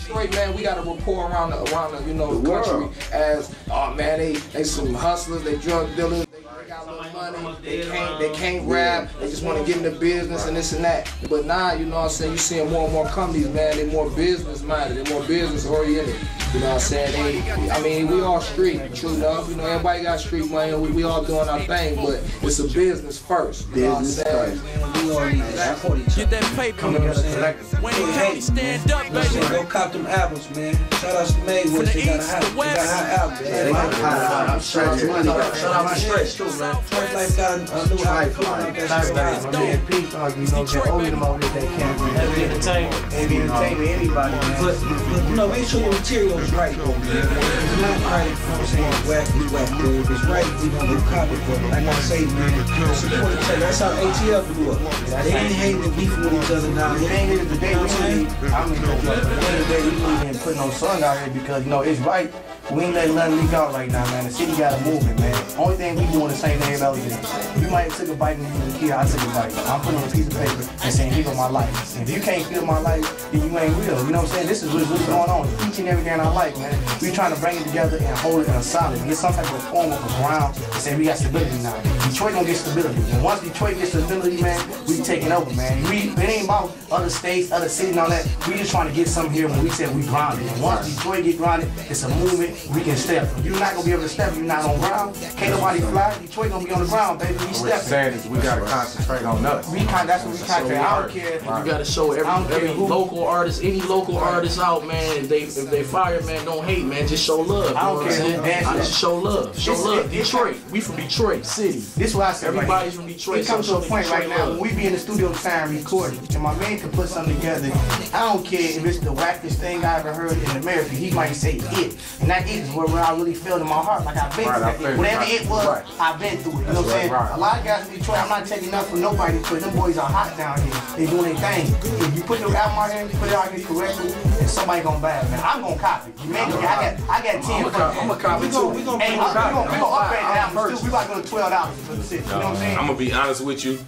Detroit, man, we got a rapport around the you know, the country as, oh man, they some hustlers, they drug dealers, they got a little money, they can't rap, they just want to get into business and this and that. But now, you know what I'm saying, you seeing more and more companies, man, they more business minded, they more business oriented. You know what I'm saying? I mean, we all street, true enough. You know, everybody got street money. We all doing our thing, but it's a business first. You know what I'm saying? We all need to support each other. Get that paper. Come together collectively. When you can't stand up, baby. Go cop them albums, man. Shout out to Maywood. They got a hot album. They got hot. I'm stretch money. Shout out my stretch too, man. Stretch life got a new lifeline. My man Pete, you know, get older them out here. They can't be heavy entertainment. Heavy entertainment, anybody. But you know, make sure your material is right, though, man. If it's not right, you know what I'm saying? It's whack, it's whack, dude. If it's right, we gonna go cop it, but like I say, man, support each other. That's how ATL grew up. They ain't hating and beefing with each other now. It ain't here today. I'm in the day, we ain't putting no song out here because, you know, it's right. We ain't letting nothing leak out right now, man. The city got to move it, man. Only thing we doing is saying everybody else. You might have took a bite and you was a kid, I took a bite. I'm putting on a piece of paper and saying, here go my life. And if you can't feel my life, then you ain't real. You know what I'm saying? This is what's going on. Each and every day in our life, man. We trying to bring it together and hold it in a solid. Get some type of form of a ground and say we got stability now. Detroit gonna get stability. And once Detroit gets stability, man, we taking over, man. It ain't about other states, other cities and all that. We just trying to get something here when we said we grounded. And once Detroit get grounded, it's a movement we can step. You're not gonna be able to step if you're not on ground. Can't nobody fly. Detroit gonna be on the ground, baby. We stepping. What we're saying is we gotta concentrate on us. That's what we concentrate. I don't care. You gotta show every local artist, any local artist out, man. If they fire, man, don't hate, man. Just show love. I don't care. I just show love. Show love. Detroit. We from Detroit City. This is what I said. Everybody's from Detroit. It comes to a point right now when we be in the studio time recording, and my man can put something together. I don't care if it's the wackest thing I ever heard in America. He might say it, and that it is where I really felt in my heart, like I've been through it. Whatever it was, I've been through it. You know what I'm saying? A lot of guys in Detroit, I'm not taking nothing from nobody because them boys are hot down here. They doing their thing. If you put your album out here, put it out here correctly, and somebody gonna buy it, man. I'm gonna copy. You make it. I got 10. I'm gonna copy too. We gonna upgrade the album first. We about to go to $12 for the city. You know what I'm saying? I'm gonna be honest with you.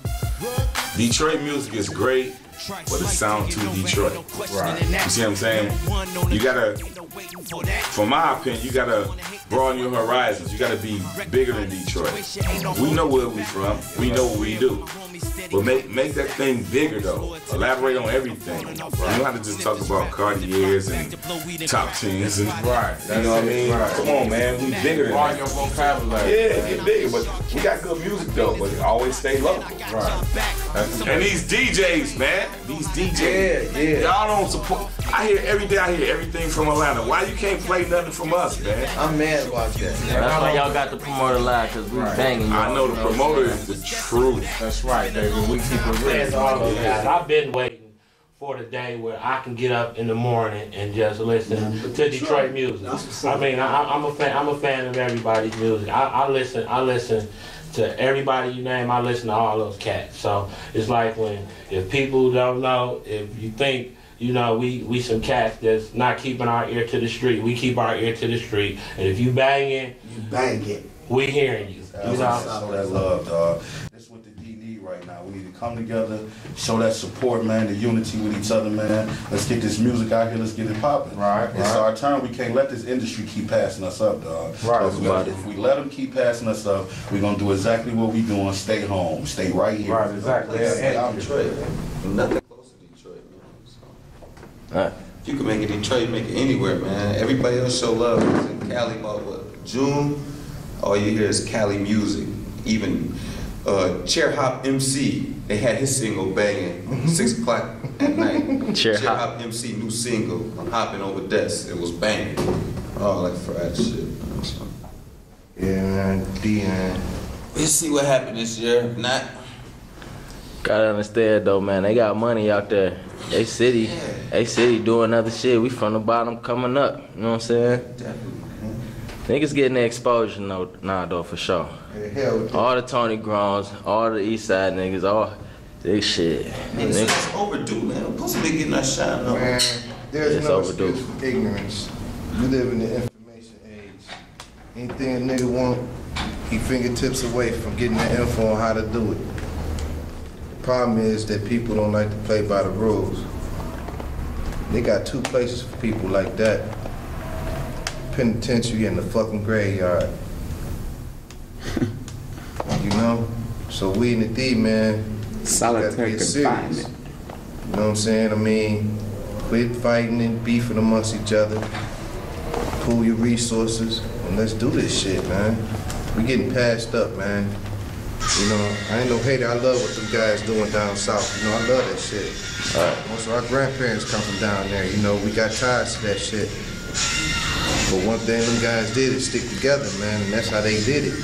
Detroit music is great, but it sounds too Detroit. Right. You see what I'm saying? You gotta, from my opinion, you gotta broaden your horizons. You gotta be bigger than Detroit. We know where we from. We know what we do. But make that thing bigger though. Elaborate on everything. You don't have to just talk about Cartiers and top 10s and you know what I mean? Right. Come on, man, we bigger than that. Your vocabulary. Yeah, get bigger, but we got good music though. But always stay local. Right. And these DJs, man, these DJs, y'all don't support. I hear every day. I hear everything from Atlanta. Why you can't play nothing from us, man? I'm mad about that. That's why y'all got the promoter live, cause we banging. I know the promoter is the truth. That's right, baby. We keep it real. All those guys. I've been waiting for the day where I can get up in the morning and just listen to Detroit music. I mean, I'm a fan of everybody's music. I listen to everybody you name. I listen to all those cats. So it's like if people don't know, if you think, you know, we some cats that's not keeping our ear to the street. We keep our ear to the street. And if you banging, we hearing you. That's that love, dog. That's what the D need right now. We need to come together, show that support, man, the unity with each other, man. Let's get this music out here. Let's get it popping. It's our turn. We can't let this industry keep passing us up, dog. If we let them keep passing us up, we're gonna do exactly what we doing. Stay home. Stay right here. Right, exactly. I'm Detroit. Nothing close to Detroit, man. So, if you can make it in Detroit, make it anywhere, man. Everybody else show love. It's in Cali, June. All you hear is Cali music. Even Chair Hop MC, they had his single banging 6 o'clock at night. Chair Hop MC new single, I'm hopping over desks. It was banging. Oh, like fried shit. So. Yeah, man. D, man. We'll see what happened this year. If not. Gotta understand though, man. They got money out there. They city doing other shit. We from the bottom coming up. You know what I'm saying? Definitely. Niggas getting the exposure now though, for sure. All the Tony Groms, all the East Side niggas, all this shit. It's overdue, man. We're supposed to be getting our shine on. Man, there's no excuse for ignorance. We live in the information age. Anything a nigga want, he fingertips away from getting the info on how to do it. The problem is that people don't like to play by the rules. They got two places for people like that. Penitentiary and the fucking graveyard. You know? So we in the D, man. Solitary confinement. You know what I'm saying? I mean, quit fighting and beefing amongst each other. Pool your resources and let's do this shit, man. We getting passed up, man. You know, I ain't no hater. I love what them guys doing down south. You know, I love that shit. Most of our grandparents come from down there. You know, we got ties to that shit. But one thing them guys did is stick together, man, and that's how they did it.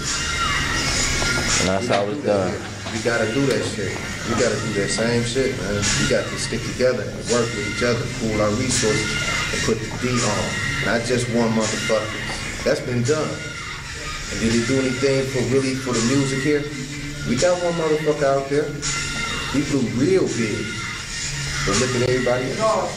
And that's how it's done. We gotta do that shit. We gotta do that same shit, man. We got to stick together and work with each other, pool our resources, and put the D on. Not just one motherfucker. That's been done. And did he do anything for the music here? We got one motherfucker out there. He blew real big. But look at everybody else.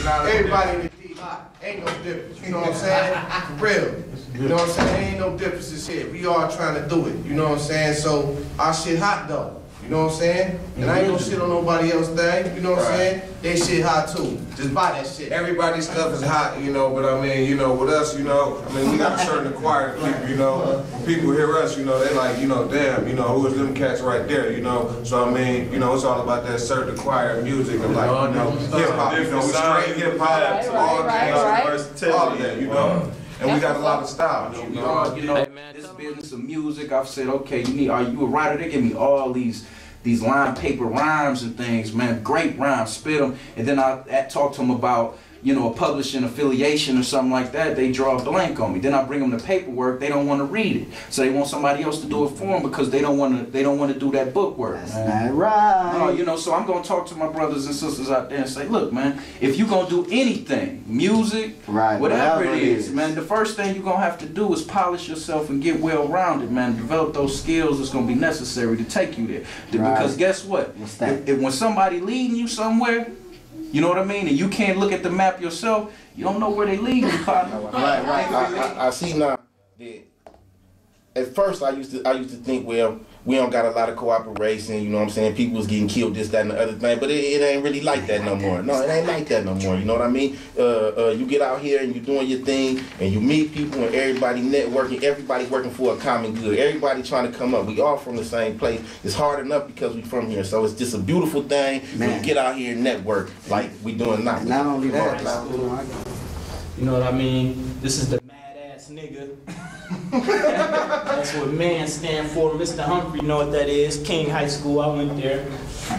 Everybody in the D hot. Ain't no difference. You know what I'm saying? For real. You know what I'm saying? Ain't no differences here. We all trying to do it. You know what I'm saying? So our shit hot though. You know what I'm saying? And I ain't gonna shit on nobody else's thing. You know what I'm saying? They shit hot too. Just buy that shit. Everybody's stuff is hot, you know, but I mean, you know, with us, you know, I mean, we got a certain acquired people, you know. When people hear us, you know, they like, you know, damn, you know, who is them cats right there, you know. So I mean, you know, it's all about that certain acquired music and like, you know, hip hop, you know, we straight hip hop, all kinds of all of that, you know. And we got a lot of styles, you know. This business of music, I've said, okay, are you a writer? They give me all these line paper rhymes and things, man, great rhymes, spit them, and then I talk to them about, you know, a publishing affiliation or something like that. They draw a blank on me. Then I bring them the paperwork. They don't want to read it, so they want somebody else to do it for them because they don't want to do that book work. That's not right. No, you know, so I'm gonna talk to my brothers and sisters out there and say, look, man, if you're gonna do anything, music, whatever it is, man, the first thing you're gonna have to do is polish yourself and get well-rounded, man. Develop those skills that's gonna be necessary to take you there. Because guess what? If when somebody leading you somewhere, you know what I mean? And you can't look at the map yourself, you don't know where they lead you, partner. Right. I see now that at first I used to think, well, we don't got a lot of cooperation, you know what I'm saying? People was getting killed, this, that, and the other thing, but it ain't really like that no more. No, it ain't like that no more, you know what I mean? You get out here and you're doing your thing, and you meet people, and everybody networking, everybody working for a common good, everybody trying to come up. We all from the same place. It's hard enough because we from here, so it's just a beautiful thing when you get out here and network like we doing now. Not only that, you know what I mean? This is the mad-ass nigga. That's what MAN stand for. Mr. Humphrey, you know what that is. King High School, I went there.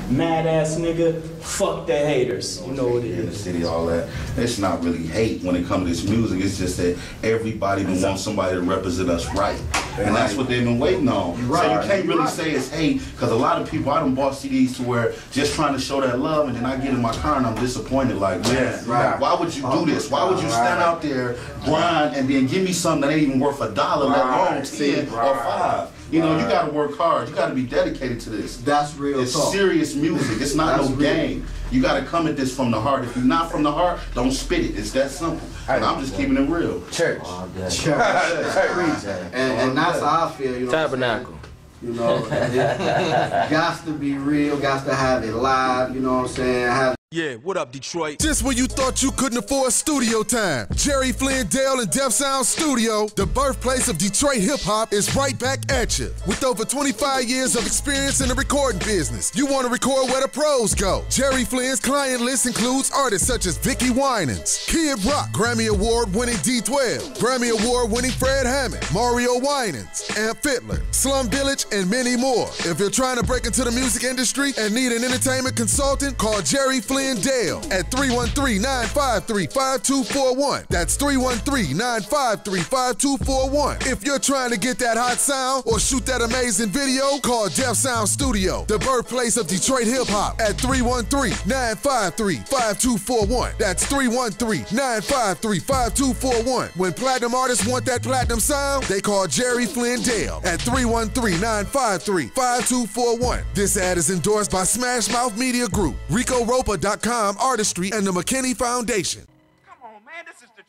Mad-ass nigga, fuck the haters. You know what it is. In the city, all that. It's not really hate when it comes to this music. It's just that everybody wants somebody to represent us right. And that's what they've been waiting on. So you can't really say it's hate, because a lot of people, I done bought CDs to where just trying to show that love, and then I get in my car and I'm disappointed. Like, man, why would you do this? Why would you stand out there, grind, and then give me something that ain't even worth $1, let alone 10 or 5? You know, you gotta work hard. You gotta be dedicated to this. That's real It's talk. serious music. It's not no game. You gotta come at this from the heart. If you're not from the heart, don't spit it. It's that simple. And I'm just keeping it real. Church. Church. And that's how I feel, you know. Tabernacle. You know, it got to be real, got to have it live, you know what I'm saying? Yeah, what up, Detroit? Just when you thought you couldn't afford studio time, Jerry Flynn Dale and Def Sound Studio, the birthplace of Detroit hip-hop, is right back at you. With over 25 years of experience in the recording business, you want to record where the pros go. Jerry Flynn's client list includes artists such as Vicky Winans, Kid Rock, Grammy Award-winning D12, Grammy Award-winning Fred Hammond, Mario Winans, Amp Fiddler, Slum Village, and many more. If you're trying to break into the music industry and need an entertainment consultant, call Jerry Flynn Dale at 313-953-5241. That's 313-953-5241. If you're trying to get that hot sound or shoot that amazing video, call Def Sound Studio, the birthplace of Detroit hip-hop, at 313-953-5241. That's 313-953-5241. When platinum artists want that platinum sound, they call Jerry Flynn Dale at 313-953-5241. This ad is endorsed by Smash Mouth Media Group, RicoRoper.com Artistry, and the McKinney Foundation. Come on, man,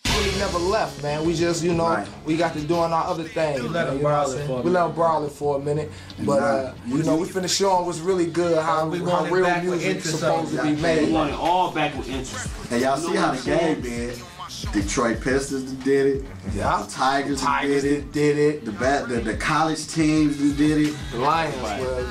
Really never left, man. We just, you know, we got to doing our other thing. We let them brawl it for a minute. We let them brawl it for a minute. But, you know, we finna show them what's really good, how real music is supposed to be made. We want it all back with interest. And y'all see how the game been. Detroit Pistons did it. Yeah. The Tigers did it. The college teams did it. The Lions.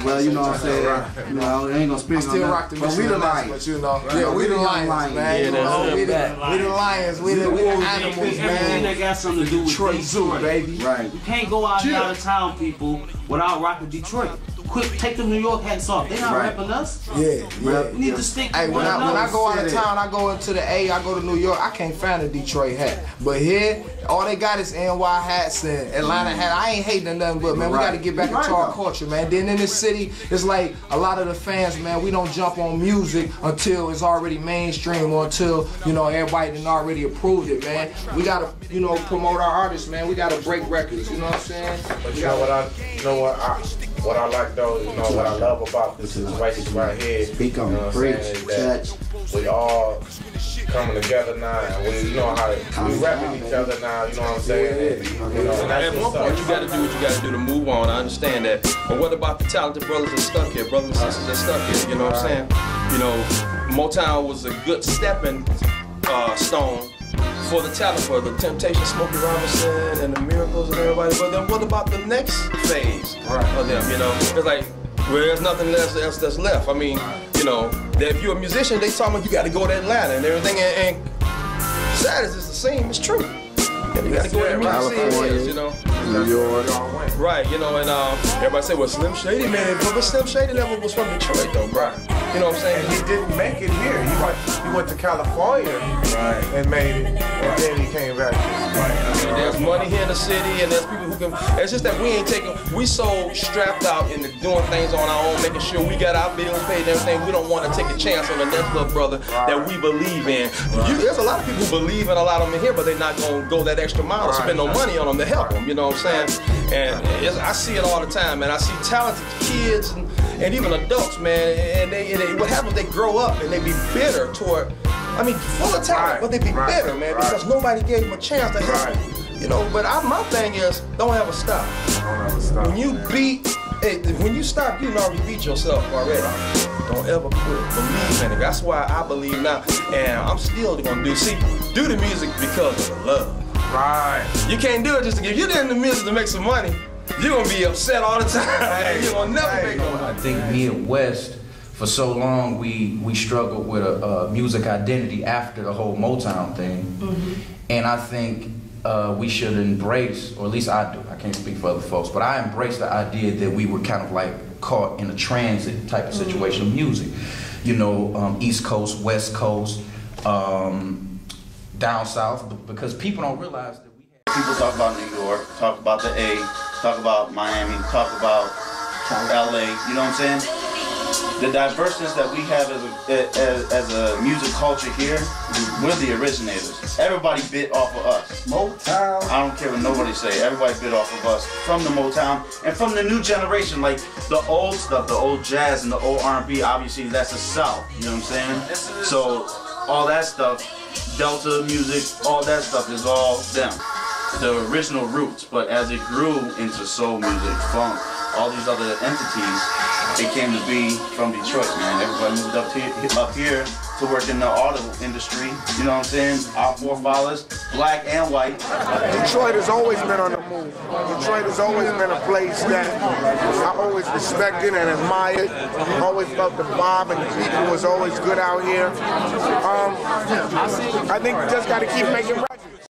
Well, you know what I'm saying. You know, I ain't gonna speak on that. But we the Lions. But you know, yeah, we the Lions, man. You know, we the Lions. We the animals, man. That got something to do with Detroit Zoo, baby. Right. You can't go out of town, people, without rocking Detroit. Quick, take the New York hats off. They not repping us. Yeah. We need to stick to when I go out of town, I go into the A, I go to New York, I can't find a Detroit hat. But here, all they got is NY hats and Atlanta hats. I ain't hating nothing, but man, we got to get back into our culture, man. Then in this city, it's like a lot of the fans, man, we don't jump on music until it's already mainstream or until, you know, everybody done already approved it, man. We got to, you know, promote our artists, man. We got to break records, you know what I'm saying? But you know what I like though, you know, what I love about this situation right here, Speak on it, preach, that we all coming together now, and we, you know how we rapping each other now, you know what I'm saying? And, you know, and at one point, you got to do what you got to do to move on. I understand that. But what about the talented brothers that stuck here, brothers and sisters that stuck here? You know what I'm saying? You know, Motown was a good stepping stone for the talent, for the Temptation, Smokey Robinson, and the Miracles and everybody. But then what about the next phase of them? You know, it's like, well, there's nothing else that's left. I mean, you know, that if you're a musician, they talking about you got to go to Atlanta and everything. And sad as it's the same, it's true. You got to go to California, you know. New York. Right, you know, and everybody say, well, Slim Shady, man, but Slim Shady never was from Detroit, though, bro. You know what I'm saying? And he didn't make it here. He went to California and made it, and then he came back. I mean, there's money here in the city, and there's people who can. It's just that we so strapped out into doing things on our own, making sure we got our bills paid and everything. We don't want to take a chance on the next little brother that we believe in. There's a lot of people who believe in a lot of them in here, but they're not going to go that extra mile to spend no money on them to help them. You know what I'm saying? And I see it all the time, man. I see talented kids and even adults, man, and what happens, they grow up and they be bitter toward, I mean, full of talent, but they be bitter, man, because nobody gave them a chance to help them. You know, but my thing is, don't ever stop. When you stop, you already beat yourself already. Don't ever quit. Believe in it. That's why I believe now, and I'm still gonna do the music because of the love. Right. You can't do it just to get. You're in the music to make some money. You're gonna be upset all the time. You're gonna never make no money. I think Midwest, for so long, we struggled with a music identity after the whole Motown thing, and I think we should embrace, or at least I do. I can't speak for other folks, but I embrace the idea that we were kind of like caught in a transit type of situation of music. You know, East Coast, West Coast, down south, because people don't realize that we have. People talk about New York, talk about the A, talk about Miami, talk about LA, you know what I'm saying? The diverseness that we have as a music culture here, we're the originators. Everybody bit off of us. Motown. I don't care what nobody say. Everybody bit off of us from the Motown and from the new generation, like the old stuff, the old jazz and the old R&B. Obviously, that's the South. You know what I'm saying? So all that stuff, Delta music, all that stuff is all them. The original roots. But as it grew into soul music, funk, all these other entities, it came to be from Detroit, man. Everybody moved up here to work in the auto industry. You know what I'm saying? Our forefathers, black and white. Detroit has always been on the move. Detroit has always been a place that I always respected and admired. Always felt the vibe and the people was always good out here. I think we just got to keep making records.